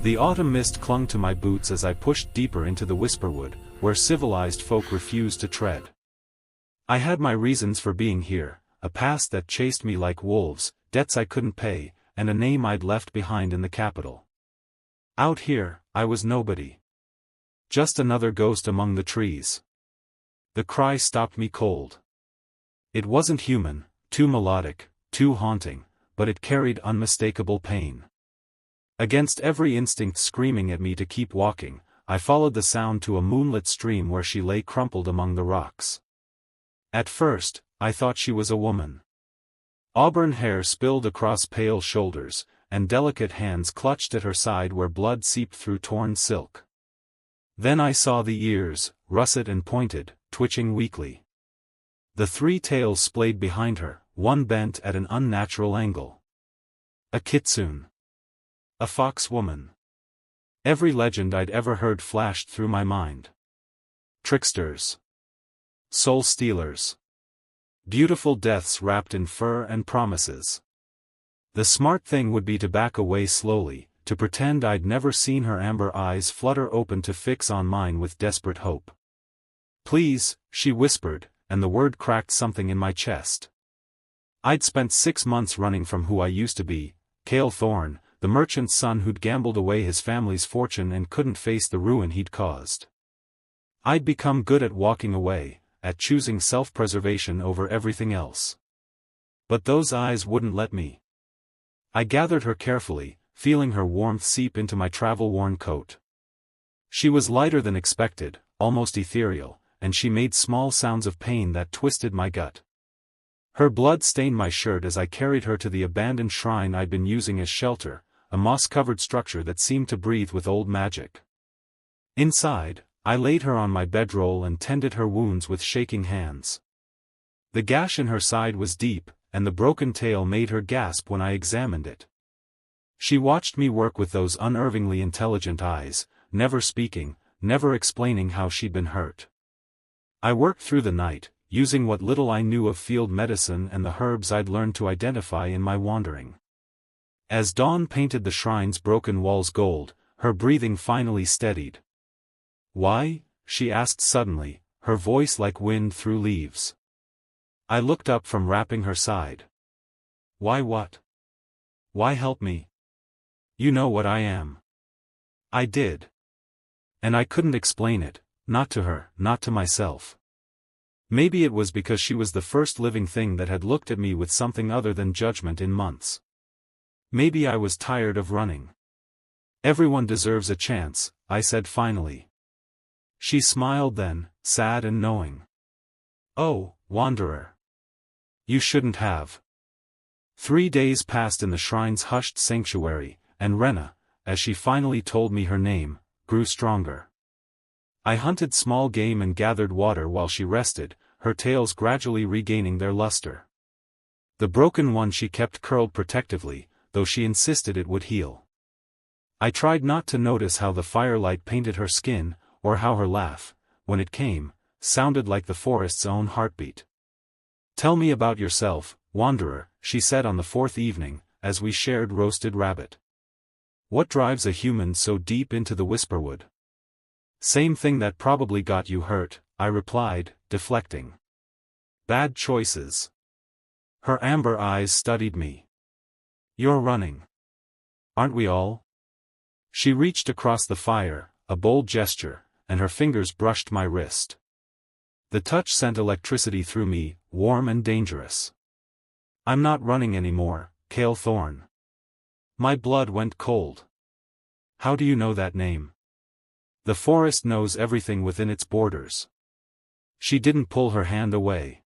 The autumn mist clung to my boots as I pushed deeper into the whisperwood, where civilized folk refused to tread. I had my reasons for being here, a past that chased me like wolves, debts I couldn't pay, and a name I'd left behind in the capital. Out here, I was nobody. Just another ghost among the trees. The cry stopped me cold. It wasn't human, too melodic, too haunting, but it carried unmistakable pain. Against every instinct screaming at me to keep walking, I followed the sound to a moonlit stream where she lay crumpled among the rocks. At first, I thought she was a woman. Auburn hair spilled across pale shoulders, and delicate hands clutched at her side where blood seeped through torn silk. Then I saw the ears, russet and pointed, twitching weakly. The 3 tails splayed behind her, one bent at an unnatural angle. A kitsune. A fox woman. Every legend I'd ever heard flashed through my mind. Tricksters. Soul stealers. Beautiful deaths wrapped in fur and promises. The smart thing would be to back away slowly, to pretend I'd never seen her amber eyes flutter open to fix on mine with desperate hope. "Please," she whispered, and the word cracked something in my chest. I'd spent 6 months running from who I used to be, Cale Thorne, the merchant's son who'd gambled away his family's fortune and couldn't face the ruin he'd caused. I'd become good at walking away, at choosing self-preservation over everything else. But those eyes wouldn't let me. I gathered her carefully, feeling her warmth seep into my travel-worn coat. She was lighter than expected, almost ethereal, and she made small sounds of pain that twisted my gut. Her blood stained my shirt as I carried her to the abandoned shrine I'd been using as shelter, a moss-covered structure that seemed to breathe with old magic. Inside, I laid her on my bedroll and tended her wounds with shaking hands. The gash in her side was deep, and the broken tail made her gasp when I examined it. She watched me work with those unervingly intelligent eyes, never speaking, never explaining how she'd been hurt. I worked through the night, using what little I knew of field medicine and the herbs I'd learned to identify in my wandering. As dawn painted the shrine's broken walls gold, her breathing finally steadied. "Why?" she asked suddenly, her voice like wind through leaves. I looked up from wrapping her side. "Why what? Why help me? You know what I am." I did. And I couldn't explain it, not to her, not to myself. Maybe it was because she was the first living thing that had looked at me with something other than judgment in months. Maybe I was tired of running. "Everyone deserves a chance," I said finally. She smiled then, sad and knowing. "Oh, wanderer. You shouldn't have." 3 days passed in the shrine's hushed sanctuary, and Rena, as she finally told me her name, grew stronger. I hunted small game and gathered water while she rested, her tails gradually regaining their luster. The broken one she kept curled protectively, though she insisted it would heal. I tried not to notice how the firelight painted her skin, or how her laugh, when it came, sounded like the forest's own heartbeat. "Tell me about yourself, wanderer," she said on the 4th evening, as we shared roasted rabbit. "What drives a human so deep into the whisperwood?" "Same thing that probably got you hurt," I replied, deflecting. "Bad choices." Her amber eyes studied me. "You're running. Aren't we all?" She reached across the fire, a bold gesture, and her fingers brushed my wrist. The touch sent electricity through me, warm and dangerous. "I'm not running anymore, Cale Thorne." My blood went cold. "How do you know that name?" "The forest knows everything within its borders." She didn't pull her hand away.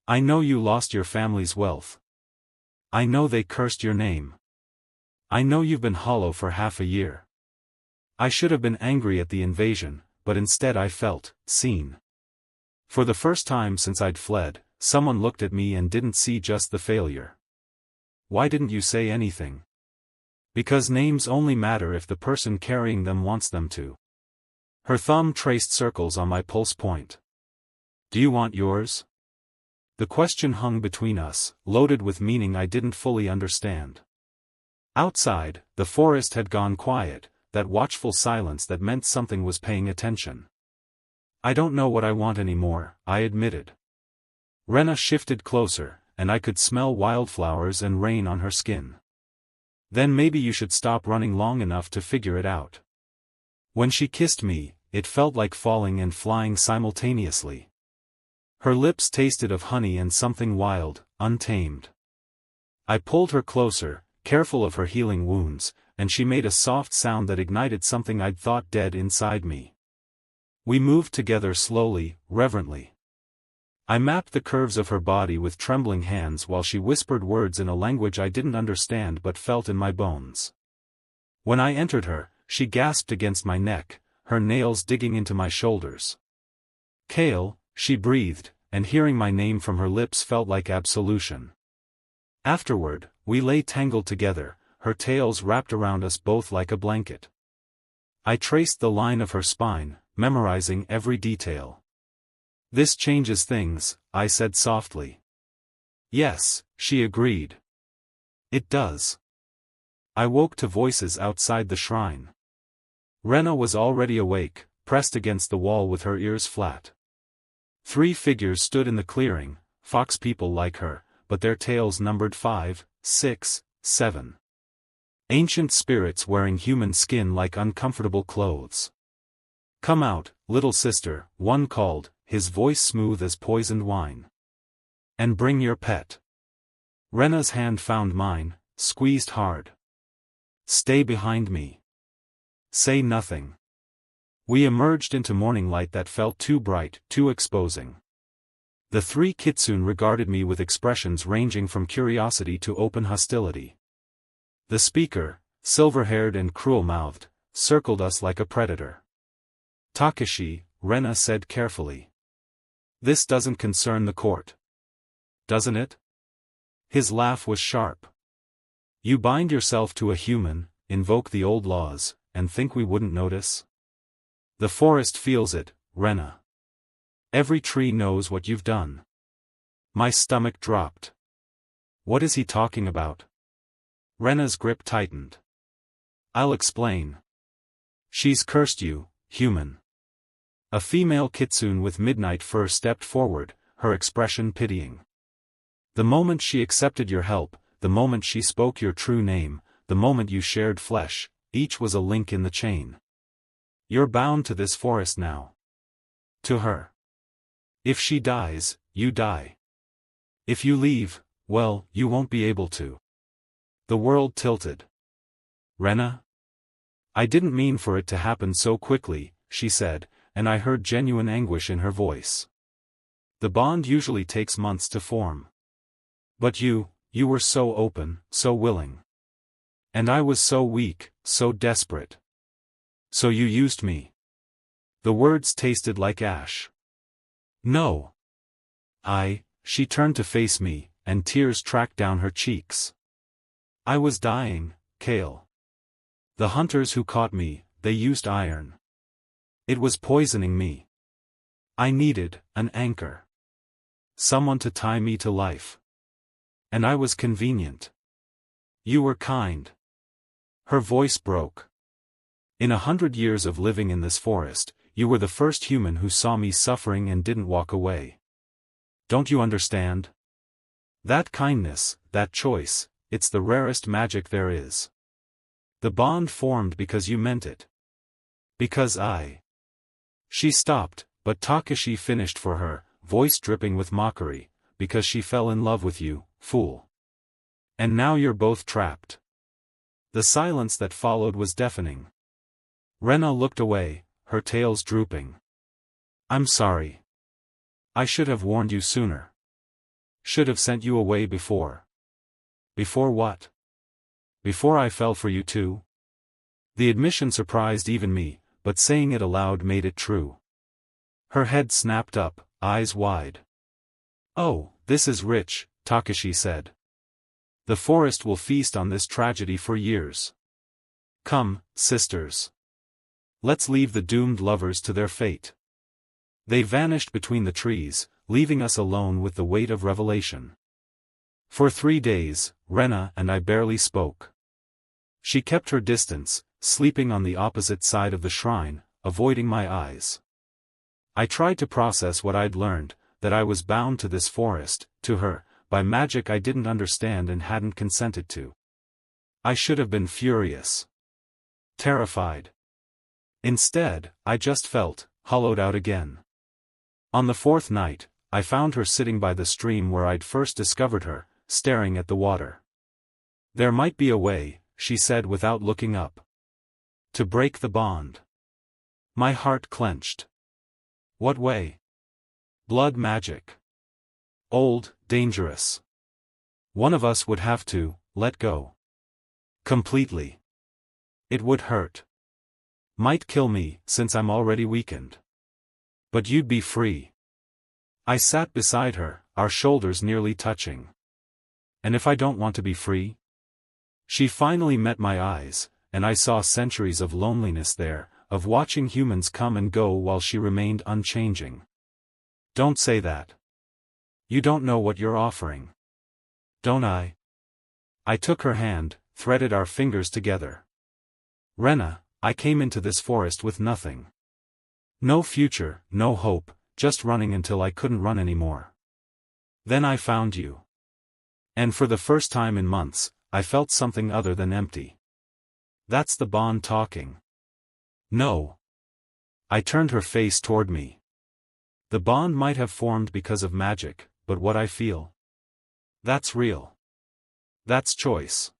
"I know you lost your family's wealth. I know they cursed your name. I know you've been hollow for half a year." I should have been angry at the invasion, but instead I felt seen. For the first time since I'd fled, someone looked at me and didn't see just the failure. "Why didn't you say anything?" "Because names only matter if the person carrying them wants them to." Her thumb traced circles on my pulse point. "Do you want yours?" The question hung between us, loaded with meaning I didn't fully understand. Outside, the forest had gone quiet, that watchful silence that meant something was paying attention. I don't know what I want anymore, I admitted. Rena shifted closer, and I could smell wildflowers and rain on her skin. Then maybe you should stop running long enough to figure it out. When she kissed me, it felt like falling and flying simultaneously. Her lips tasted of honey and something wild, untamed. I pulled her closer, careful of her healing wounds, and she made a soft sound that ignited something I'd thought dead inside me. We moved together slowly, reverently. I mapped the curves of her body with trembling hands while she whispered words in a language I didn't understand but felt in my bones. When I entered her, she gasped against my neck, her nails digging into my shoulders. Kale, she breathed, and hearing my name from her lips felt like absolution. Afterward, we lay tangled together, her tails wrapped around us both like a blanket. I traced the line of her spine, memorizing every detail. This changes things, I said softly. Yes, she agreed. It does. I woke to voices outside the shrine. Rena was already awake, pressed against the wall with her ears flat. 3 figures stood in the clearing, fox people like her, but their tails numbered 5, 6, 7. Ancient spirits wearing human skin like uncomfortable clothes. Come out, little sister, one called, his voice smooth as poisoned wine. And bring your pet. Rena's hand found mine, squeezed hard. Stay behind me. Say nothing. We emerged into morning light that felt too bright, too exposing. The 3 kitsune regarded me with expressions ranging from curiosity to open hostility. The speaker, silver-haired and cruel-mouthed, circled us like a predator. Takashi, Rena said carefully. This doesn't concern the court. Doesn't it? His laugh was sharp. You bind yourself to a human, invoke the old laws, and think we wouldn't notice? The forest feels it, Rena. Every tree knows what you've done. My stomach dropped. What is he talking about? Rena's grip tightened. I'll explain. She's cursed you, human. A female kitsune with midnight fur stepped forward, her expression pitying. The moment she accepted your help, the moment she spoke your true name, the moment you shared flesh, each was a link in the chain. You're bound to this forest now. To her. If she dies, you die. If you leave, well, you won't be able to. The world tilted. Rena? I didn't mean for it to happen so quickly, she said, and I heard genuine anguish in her voice. The bond usually takes months to form. But you were so open, so willing. And I was so weak, so desperate. So you used me. The words tasted like ash. No. She turned to face me, and tears tracked down her cheeks. I was dying, Kale. The hunters who caught me, they used iron. It was poisoning me. I needed an anchor. Someone to tie me to life. And I was convenient. You were kind. Her voice broke. In 100 years of living in this forest, you were the first human who saw me suffering and didn't walk away. Don't you understand? That kindness, that choice, it's the rarest magic there is. The bond formed because you meant it. Because I. She stopped, but Takashi finished for her, voice dripping with mockery, because she fell in love with you, fool. And now you're both trapped. The silence that followed was deafening. Rena looked away, her tails drooping. I'm sorry. I should have warned you sooner. Should have sent you away before. Before what? Before I fell for you too? The admission surprised even me, but saying it aloud made it true. Her head snapped up, eyes wide. Oh, this is rich, Takashi said. The forest will feast on this tragedy for years. Come, sisters. Let's leave the doomed lovers to their fate. They vanished between the trees, leaving us alone with the weight of revelation. For 3 days, Rena and I barely spoke. She kept her distance, sleeping on the opposite side of the shrine, avoiding my eyes. I tried to process what I'd learned, that I was bound to this forest, to her, by magic I didn't understand and hadn't consented to. I should have been furious. Terrified. Instead, I just felt, hollowed out again. On the fourth night, I found her sitting by the stream where I'd first discovered her, staring at the water. There might be a way, she said without looking up. To break the bond. My heart clenched. What way? Blood magic. Old, dangerous. One of us would have to let go. Completely. It would hurt. Might kill me, since I'm already weakened. But you'd be free. I sat beside her, our shoulders nearly touching. And if I don't want to be free? She finally met my eyes, and I saw centuries of loneliness there, of watching humans come and go while she remained unchanging. Don't say that. You don't know what you're offering. Don't I? I took her hand, threaded our fingers together. Rena, I came into this forest with nothing. No future, no hope, just running until I couldn't run anymore. Then I found you. And for the first time in months, I felt something other than empty. That's the bond talking. No. I turned her face toward me. The bond might have formed because of magic, but what I feel. That's real. That's choice.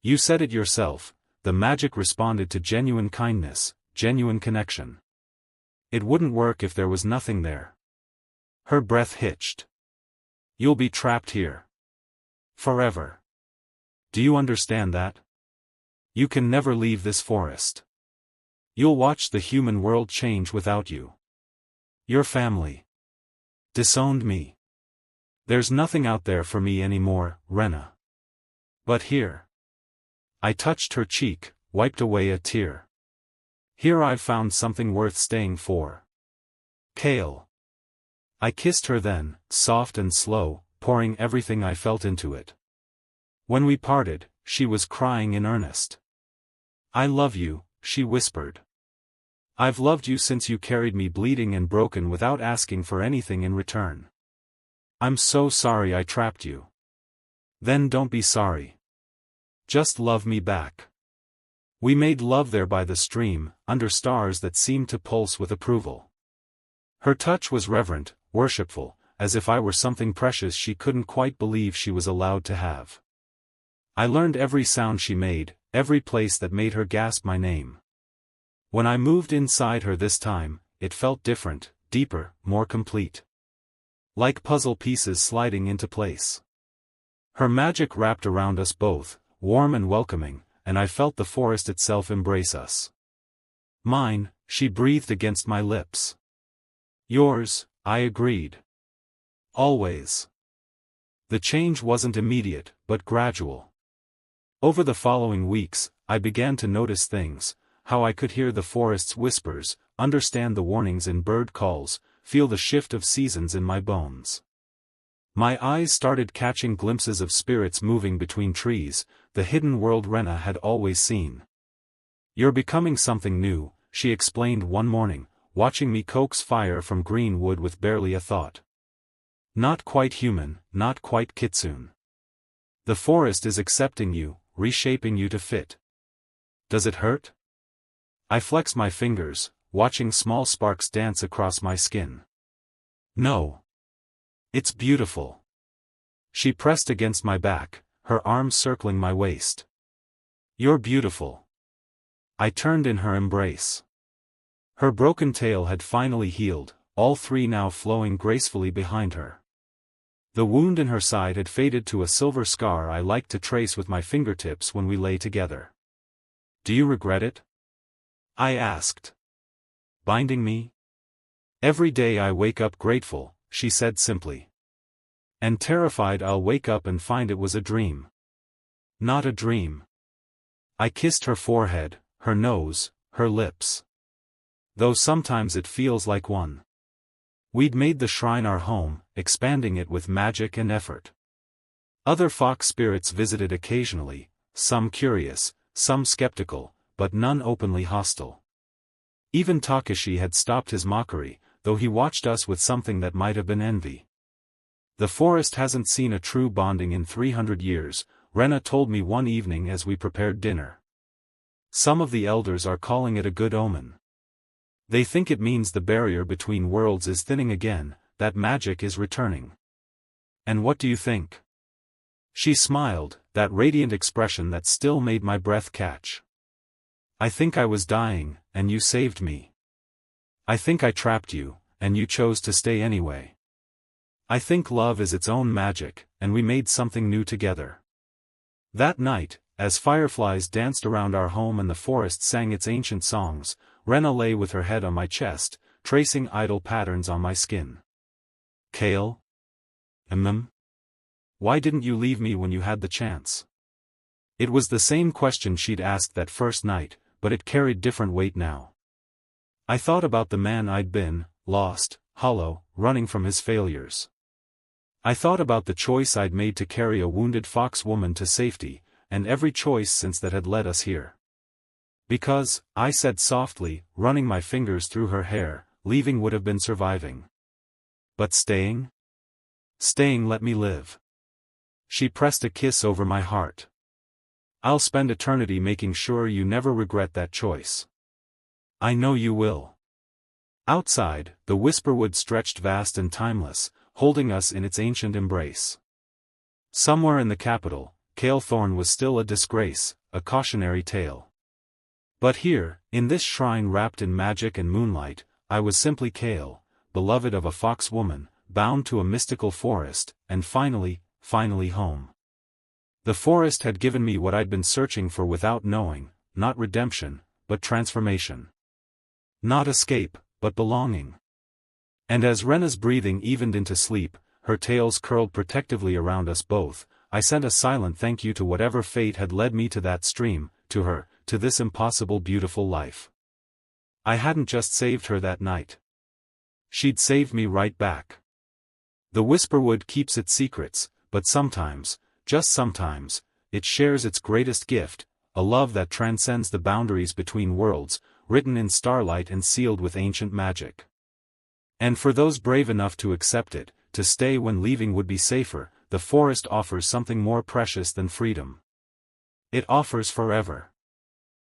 You said it yourself, the magic responded to genuine kindness, genuine connection. It wouldn't work if there was nothing there. Her breath hitched. You'll be trapped here. Forever. Do you understand that? You can never leave this forest. You'll watch the human world change without you. Your family disowned me. There's nothing out there for me anymore, Rena. But here. I touched her cheek, wiped away a tear. Here I've found something worth staying for. Kale. I kissed her then, soft and slow, pouring everything I felt into it. When we parted, she was crying in earnest. I love you, she whispered. I've loved you since you carried me bleeding and broken without asking for anything in return. I'm so sorry I trapped you. Then don't be sorry. Just love me back. We made love there by the stream, under stars that seemed to pulse with approval. Her touch was reverent, worshipful, as if I were something precious she couldn't quite believe she was allowed to have. I learned every sound she made, every place that made her gasp my name. When I moved inside her this time, it felt different, deeper, more complete. Like puzzle pieces sliding into place. Her magic wrapped around us both, warm and welcoming, and I felt the forest itself embrace us. Mine, she breathed against my lips. Yours, I agreed. Always. The change wasn't immediate, but gradual. Over the following weeks, I began to notice things, how I could hear the forest's whispers, understand the warnings in bird calls, feel the shift of seasons in my bones. My eyes started catching glimpses of spirits moving between trees, the hidden world Rena had always seen. You're becoming something new, she explained one morning, watching me coax fire from green wood with barely a thought. Not quite human, not quite kitsune. The forest is accepting you, reshaping you to fit. Does it hurt? I flex my fingers, watching small sparks dance across my skin. No. It's beautiful. She pressed against my back, her arms circling my waist. You're beautiful. I turned in her embrace. Her broken tail had finally healed, all three now flowing gracefully behind her. The wound in her side had faded to a silver scar I liked to trace with my fingertips when we lay together. Do you regret it? I asked. Binding me? Every day I wake up grateful, she said simply. And terrified I'll wake up and find it was a dream. Not a dream. I kissed her forehead, her nose, her lips. Though sometimes it feels like one. We'd made the shrine our home, expanding it with magic and effort. Other fox spirits visited occasionally, some curious, some skeptical, but none openly hostile. Even Takeshi had stopped his mockery, though he watched us with something that might have been envy. The forest hasn't seen a true bonding in 300 years, Rena told me one evening as we prepared dinner. Some of the elders are calling it a good omen. They think it means the barrier between worlds is thinning again, that magic is returning. And what do you think? She smiled, that radiant expression that still made my breath catch. I think I was dying, and you saved me. I think I trapped you, and you chose to stay anyway. I think love is its own magic, and we made something new together. That night, as fireflies danced around our home and the forest sang its ancient songs, Rena lay with her head on my chest, tracing idle patterns on my skin. Kale? Why didn't you leave me when you had the chance? It was the same question she'd asked that first night, but it carried different weight now. I thought about the man I'd been, lost, hollow, running from his failures. I thought about the choice I'd made to carry a wounded fox woman to safety, and every choice since that had led us here. Because, I said softly, running my fingers through her hair, leaving would have been surviving. But staying? Staying let me live. She pressed a kiss over my heart. I'll spend eternity making sure you never regret that choice. I know you will. Outside, the whisperwood stretched vast and timeless, holding us in its ancient embrace. Somewhere in the capital, Kale Thorne was still a disgrace, a cautionary tale. But here, in this shrine wrapped in magic and moonlight, I was simply Kale, beloved of a fox woman, bound to a mystical forest, and finally home. The forest had given me what I'd been searching for without knowing, not redemption, but transformation. Not escape, but belonging. And as Rena's breathing evened into sleep, her tails curled protectively around us both, I sent a silent thank you to whatever fate had led me to that stream, to her, to this impossible beautiful life. I hadn't just saved her that night. She'd saved me right back. The whisperwood keeps its secrets, but sometimes, just sometimes, it shares its greatest gift, a love that transcends the boundaries between worlds, written in starlight and sealed with ancient magic. And for those brave enough to accept it, to stay when leaving would be safer, the forest offers something more precious than freedom. It offers forever.